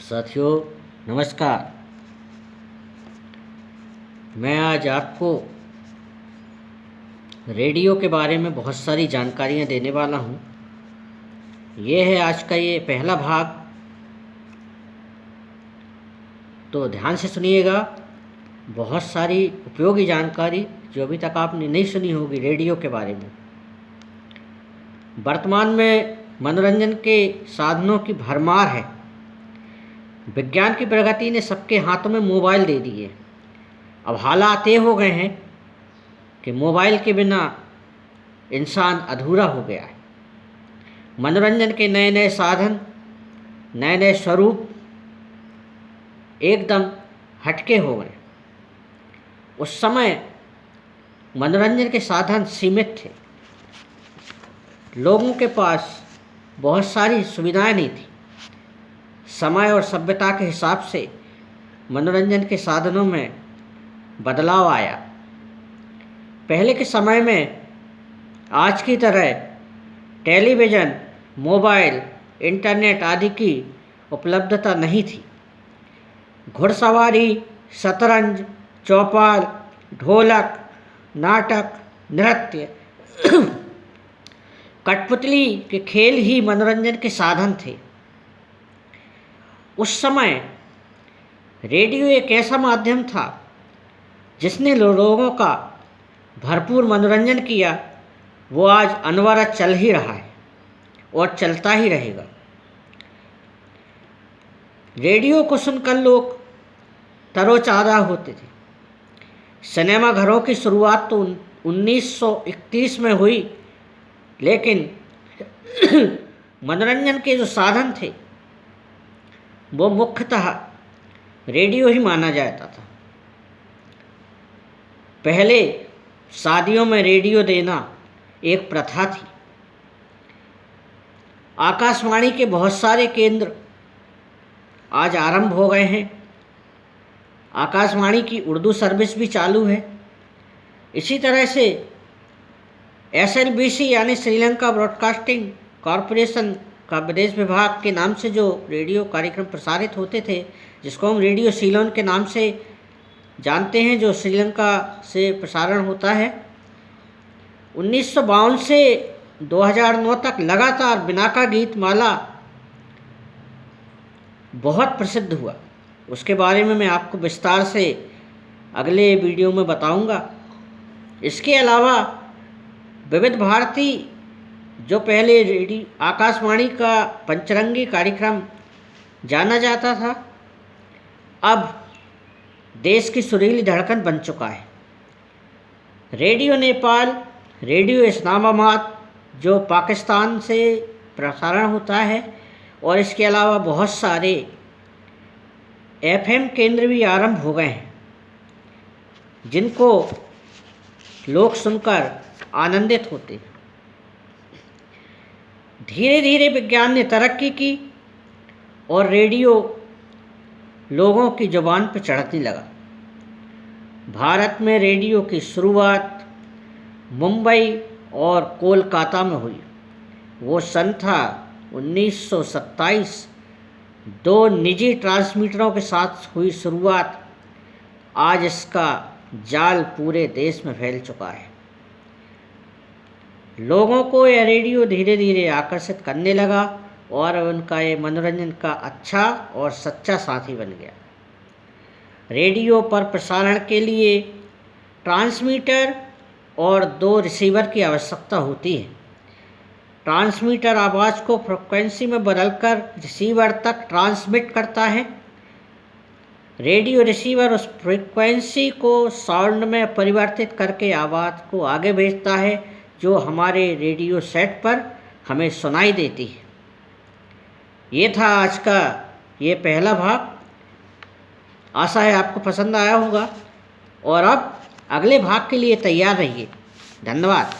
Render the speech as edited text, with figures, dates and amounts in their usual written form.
साथियों नमस्कार। मैं आज आपको रेडियो के बारे में बहुत सारी जानकारियां देने वाला हूं। ये है आज का ये पहला भाग, तो ध्यान से सुनिएगा। बहुत सारी उपयोगी जानकारी जो अभी तक आपने नहीं सुनी होगी रेडियो के बारे में। वर्तमान में मनोरंजन के साधनों की भरमार है। विज्ञान की प्रगति ने सबके हाथों में मोबाइल दे दिए। अब हालात ये हो गए हैं कि मोबाइल के बिना इंसान अधूरा हो गया है। मनोरंजन के नए नए साधन, नए नए स्वरूप एकदम हटके हो गए। उस समय मनोरंजन के साधन सीमित थे। लोगों के पास बहुत सारी सुविधाएं नहीं थी। समय और सभ्यता के हिसाब से मनोरंजन के साधनों में बदलाव आया। पहले के समय में आज की तरह टेलीविज़न, मोबाइल, इंटरनेट आदि की उपलब्धता नहीं थी। घुड़सवारी, शतरंज, चौपाल, ढोलक, नाटक, नृत्य, कठपुतली के खेल ही मनोरंजन के साधन थे। उस समय रेडियो एक ऐसा माध्यम था जिसने लोगों का भरपूर मनोरंजन किया। वो आज अनवरत चल ही रहा है और चलता ही रहेगा। रेडियो को सुनकर लोग तरोताज़ा होते थे। सिनेमा घरों की शुरुआत तो 1931 में हुई, लेकिन मनोरंजन के जो साधन थे वो मुख्यतः रेडियो ही माना जाता था। पहले शादियों में रेडियो देना एक प्रथा थी। आकाशवाणी के बहुत सारे केंद्र आज आरंभ हो गए हैं। आकाशवाणी की उर्दू सर्विस भी चालू है। इसी तरह से SLBC यानी श्रीलंका ब्रॉडकास्टिंग कॉरपोरेशन का विदेश विभाग के नाम से जो रेडियो कार्यक्रम प्रसारित होते थे, जिसको हम रेडियो सीलोन के नाम से जानते हैं, जो श्रीलंका से प्रसारण होता है, 1952 से 2009 तक लगातार बिनाका गीत माला बहुत प्रसिद्ध हुआ। उसके बारे में मैं आपको विस्तार से अगले वीडियो में बताऊंगा। इसके अलावा विविध भारती, जो पहले रेडियो आकाशवाणी का पंचरंगी कार्यक्रम जाना जाता था, अब देश की सुरीली धड़कन बन चुका है। रेडियो नेपाल, रेडियो इस्लामाबाद जो पाकिस्तान से प्रसारण होता है, और इसके अलावा बहुत सारे FM केंद्र भी आरंभ हो गए हैं जिनको लोग सुनकर आनंदित होते हैं। धीरे धीरे विज्ञान ने तरक्की की और रेडियो लोगों की जुबान पर चढ़ने लगा। भारत में रेडियो की शुरुआत मुंबई और कोलकाता में हुई। वो सन था 1927। 2 निजी ट्रांसमीटरों के साथ हुई शुरुआत। आज इसका जाल पूरे देश में फैल चुका है। लोगों को यह रेडियो धीरे धीरे आकर्षित करने लगा और उनका ये मनोरंजन का अच्छा और सच्चा साथी बन गया। रेडियो पर प्रसारण के लिए ट्रांसमीटर और 2 रिसीवर की आवश्यकता होती है। ट्रांसमीटर आवाज़ को फ्रीक्वेंसी में बदलकर रिसीवर तक ट्रांसमिट करता है। रेडियो रिसीवर उस फ्रीक्वेंसी को साउंड में परिवर्तित करके आवाज़ को आगे भेजता है, जो हमारे रेडियो सेट पर हमें सुनाई देती है। ये था आज का ये पहला भाग। आशा है आपको पसंद आया होगा, और अब अगले भाग के लिए तैयार रहिए। धन्यवाद।